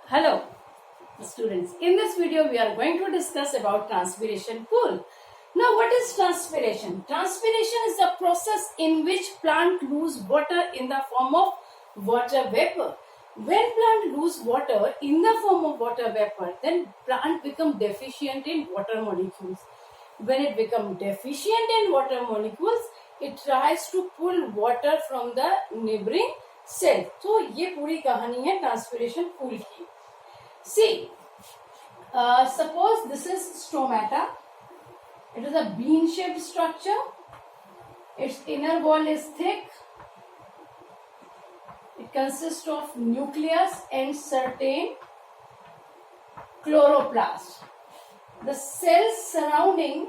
Hello students, in this video we are going to discuss about transpiration pool. Now what is transpiration? Transpiration is a process in which plant lose water in the form of water vapor. When plant lose water in the form of water vapor, then plant become deficient in water molecules. When it becomes deficient in water molecules, it tries to pull water from the neighboring cell. तो ये पूरी कहानी है transpiration pool की. See, suppose this is stomata. It is a bean-shaped structure. Its inner wall is thick. It consists of nucleus and certain chloroplast. The cells surrounding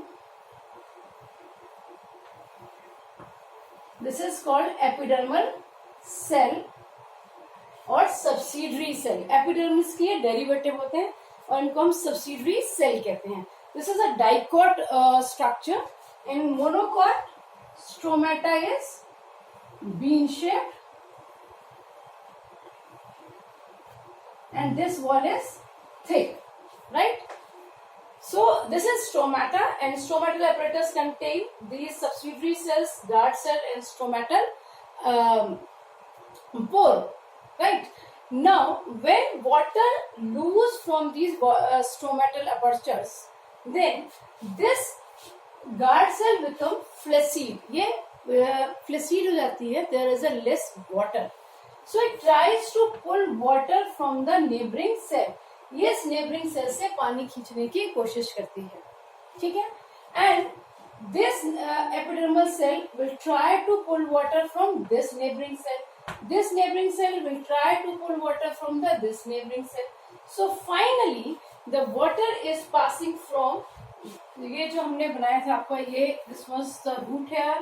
this is called epidermal cell और subsidiary cell. Epidermis के derivative होते हैं और इनको हम subsidiary cell कहते हैं. This is a dicot structure. In monocot stromata is bean shaped and this wall is thick, right? So this is stomata, and stomatal apparatus contain these subsidiary cells, guard cell and stomatal pore, right? Now when water lose from these stomatal apertures, then this guard cell become flaccid. ये flaccid हो जाती है. There is a less water. So it tries to pull water from the neighboring cell. Yes, neighboring cell से पानी खींचने की कोशिश करती है. ठीक है? And this epidermal cell will try to pull water from this neighboring cell. This neighboring cell will try to pull water from this neighboring cell. So finally, the water is passing from ये जो हमने बनाया था आपका ये this was the root hair,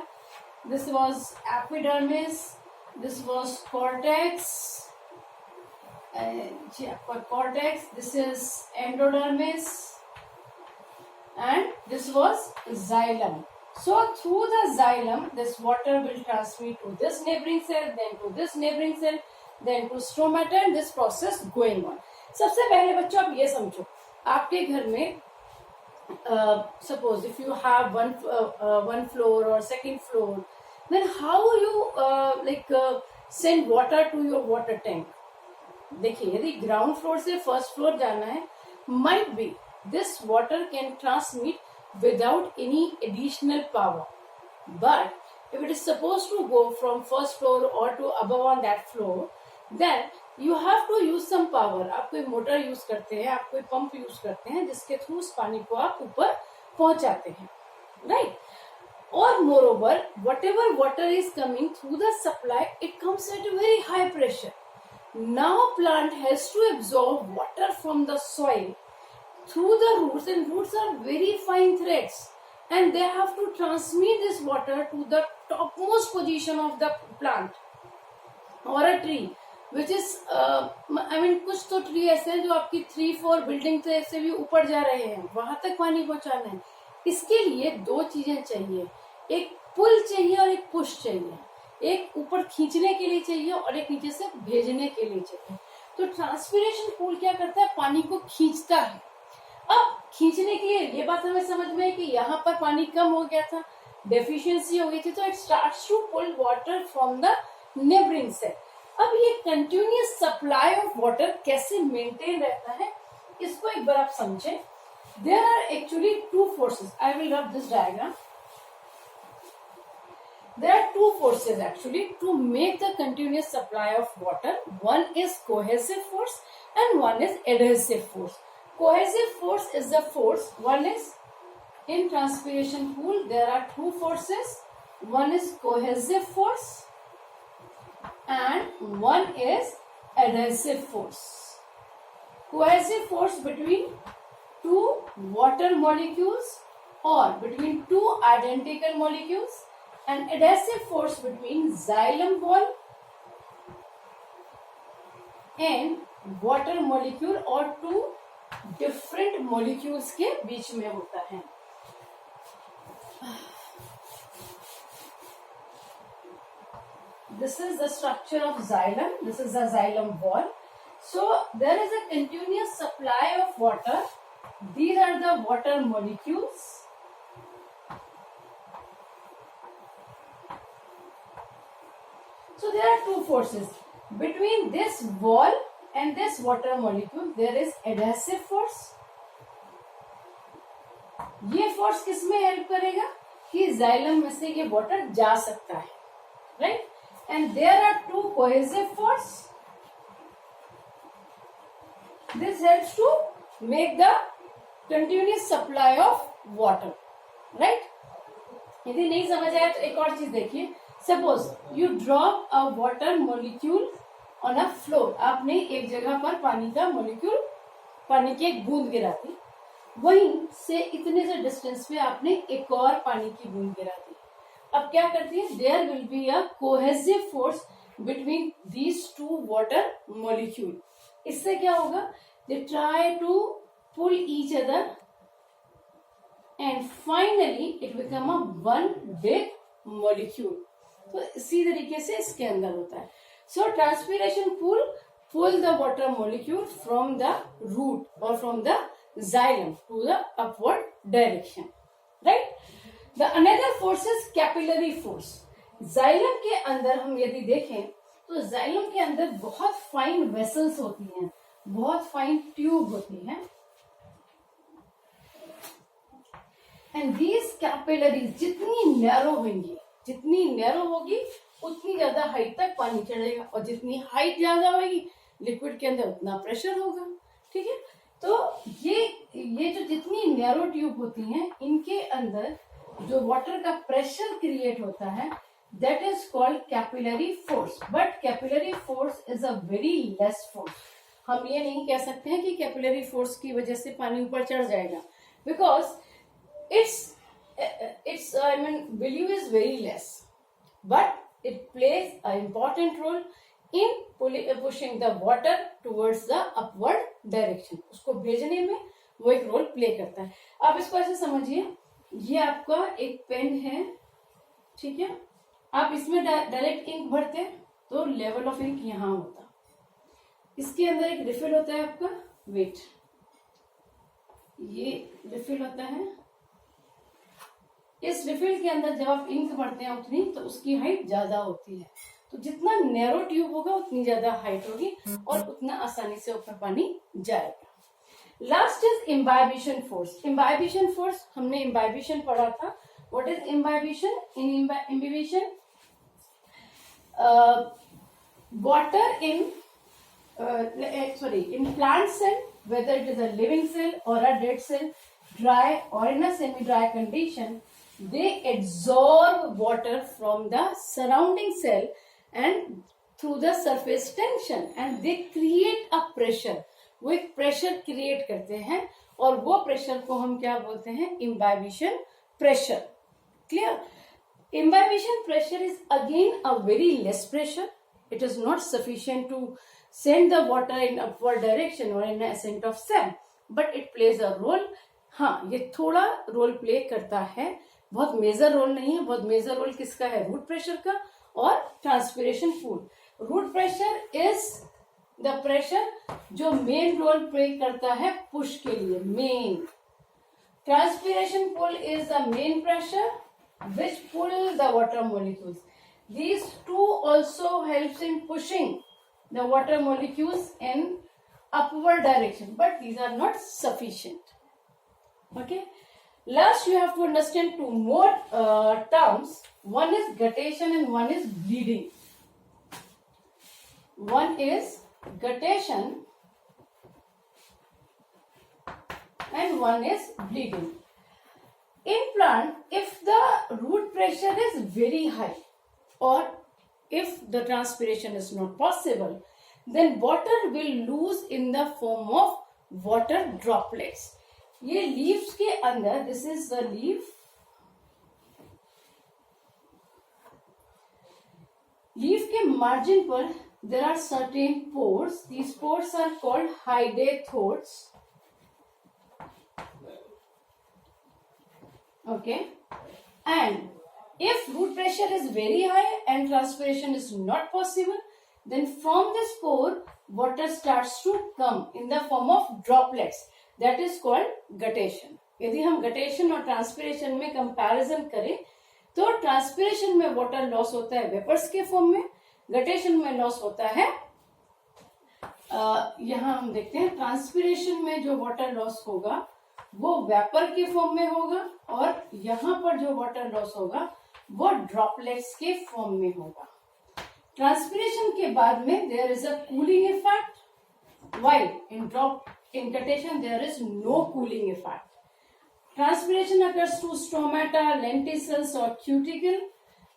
this was epidermis. This was cortex, cortex. This is endodermis, and this was xylem. So through the xylem, this water will transmit to this neighboring cell, then to this neighboring cell, then to stomata, and this process going on. सबसे पहले बच्चों आप ये समझो, आपके घर में suppose if you have one floor or second floor, then how you send water to your water tank? देखिए यदि ग्राउंड फ्लोर से फर्स्ट फ्लोर जाना है, might be this water can transmit without any additional power, but if it is supposed to go from first floor or to above on that floor, then you have to use some power. आप कोई motor use करते हैं, आप कोई pump use करते हैं जिसके through उस पानी को आप ऊपर पहुंचाते हैं, right? Or moreover, whatever water is coming through the supply, it comes at a very high pressure. Now plant has to absorb water from the soil through the roots, and roots are very fine threads, and they have to transmit this water to the topmost position of the plant or a tree, which is कुछ तो tree ऐसे हैं जो आपकी 3-4 building से भी ऊपर जा रहे हैं, वहां तक पानी पहुंचाना है. इसके लिए दो चीजें चाहिए, एक पुल चाहिए और एक पुश चाहिए. एक ऊपर खींचने के लिए चाहिए और एक नीचे से भेजने के लिए चाहिए. तो ट्रांसपिरेशन पूल क्या करता है? पानी को खींचता है. अब खींचने के लिए ये बात हमें समझ में है कि यहाँ पर पानी कम हो गया था, डेफिशिएंसी हो गई थी, तो it starts to pull water from the neighbouring cell. अब ये कंटिन्यूअस सप्लाई ऑफ वाटर कैसे मेंटेन रहता है, इसको एक बार आप समझें. There are actually two forces. I will rub this diagram. There are two forces actually to make the continuous supply of water. One is cohesive force and one is adhesive force. Cohesive force is the force. One is in transpiration pool. There are two forces. One is cohesive force and one is adhesive force. Cohesive force between two water molecules or between two identical molecules, and adhesive force between xylem wall and water molecule or two different molecules के बीच में होता है. This is the structure of xylem. This is the xylem wall. So there is a continuous supply of water. These are the water molecules. So there are two forces. Between this wall and this water molecule, there is adhesive force. ये force किसमें help करेगा कि xylem में से ये water जा सकता है, right? And there are two cohesive force. This helps to make the continuous supply of water, right? यदि नहीं समझ आया तो एक और चीज देखिए. Suppose you drop a water molecule on a floor. आपने एक जगह पर पानी का मोलिक्यूल, पानी की एक बूंद गिरा दी. वहीं से इतने से डिस्टेंस पे आपने एक और पानी की बूंद गिरा दी. अब क्या करती है? There will be a cohesive force between these two water molecule. इससे क्या होगा? They try to pull each other and finally it become a one big molecule. तो इसी तरीके से इसके अंदर होता है. So transpiration pull the water molecule from the root और from the xylem to the upward direction, right? The another force is capillary force. xylem के अंदर हम यदि देखें तो xylem के अंदर बहुत फाइन वेसल्स होती हैं, बहुत फाइन ट्यूब होती हैं. एंड these capillaries जितनी नैरो होगी उतनी ज्यादा हाइट तक पानी चढ़ेगा, और जितनी हाइट ज्यादा होगी लिक्विड के अंदर उतना प्रेशर होगा. ठीक है? तो ये जो जितनी नैरो ट्यूब होती हैं, इनके अंदर जो वाटर का प्रेशर क्रिएट होता है, that is called capillary force. But capillary force is a very less force. हम ये नहीं कह सकते हैं कि कैपिलरी फोर्स की वजह से पानी ऊपर चढ़ जाएगा, because it's I mean value is very less, but it plays a important role in pushing the water towards the upward direction. उसको भेजने में वो एक रोल प्ले करता है. आप इसको ऐसे समझिए, ये आपका एक पेन है, ठीक है? आप इसमें डायरेक्ट इंक भरते हैं तो लेवल ऑफ इंक यहां होता. इसके अंदर एक रिफिल होता है आपका, वेट, ये रिफिल होता है. इस रिफिल के अंदर जब आप इंक भरते हैं उतनी, तो उसकी हाइट ज्यादा होती है. तो जितना नैरो ट्यूब होगा उतनी ज्यादा हाइट होगी और उतना आसानी से ऊपर पानी जाएगा. Last is imbibition force. Imbibition force हमने इम्बाइबिशन पढ़ा था. What is imbibition? In imbibition water in in plant cell, whether it is a living cell or a dead cell, dry or in a semi-dry condition, they absorb water from the surrounding cell and through the surface tension, and they create a pressure. वो एक pressure create करते हैं और वो pressure को हम क्या बोलते हैं? Imbibition pressure. Clear? Imbibition pressure is again a very less pressure. It is not sufficient to send the water in upward direction or in ascent of cell, but it plays a role. हाँ, ये थोड़ा role play करता है, बहुत major role नहीं है. बहुत major role किसका है? रूट प्रेशर का और transpiration pull. Root pressure is the pressure जो मेन रोल प्ले करता है पुश के लिए, main. Transpiration pull is the main pressure which pull the water molecules. These two also helps in pushing the water molecules in upward direction, but these are not sufficient. Okay. Last, you have to understand two more terms. One is guttation and one is bleeding. One is guttation and one is bleeding. In plant, if the root pressure is very high or if the transpiration is not possible, then water will lose in the form of water droplets. ये leaves के अंदर, this is the leaf. Leaf के margin पर there are certain pores. These pores are called hydatodes. Okay, and if root pressure is very high and transpiration is not possible, then from this pore water starts to come in the form of droplets. That is called guttation. यदि हम guttation और transpiration में comparison करें तो transpiration में water loss होता है vapors के form में, guttation में loss होता है यहाँ हम देखते हैं ट्रांसपिरेशन में जो वाटर लॉस होगा वो वेपर के फॉर्म में होगा और यहाँ पर जो वाटर लॉस होगा वो ड्रॉपलेट्स के फॉर्म में होगा. ट्रांसपिरेशन के बाद में there is a cooling effect, while in guttation there is no cooling effect. Transpiration occurs through stomata, lenticels or cuticle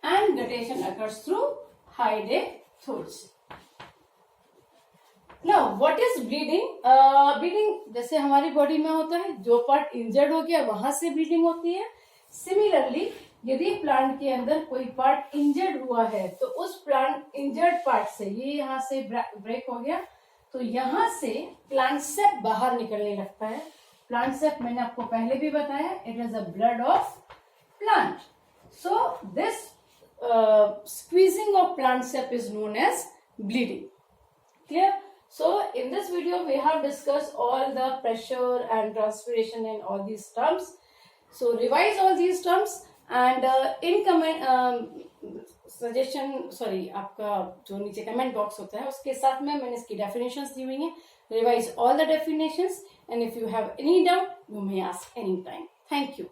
and guttation occurs through Hyde thools. Now what is bleeding? Bleeding जैसे हमारी body में होता है, जो part injured हो गया वहां से ब्लीडिंग होती है. सिमिलरली यदि प्लांट के अंदर कोई पार्ट इंजर्ड हुआ है तो उस प्लांट इंजर्ड पार्ट से, ये यहाँ से ब्रेक हो गया तो यहाँ से प्लांट सेप बाहर निकलने लगता है. प्लांट सेप मैंने आपको पहले भी बताया, it is a blood of plant. So this squeezing of plant sap is known as bleeding. Clear? So in this video we have discussed all the pressure and transpiration and all these terms. So revise all these terms and in comment suggestion, sorry, आपका जो नीचे comment box होता है उसके साथ में मैंने इसकी definitions दी हुई हैं. Revise all the definitions and if you have any doubt you may ask anytime. Thank you.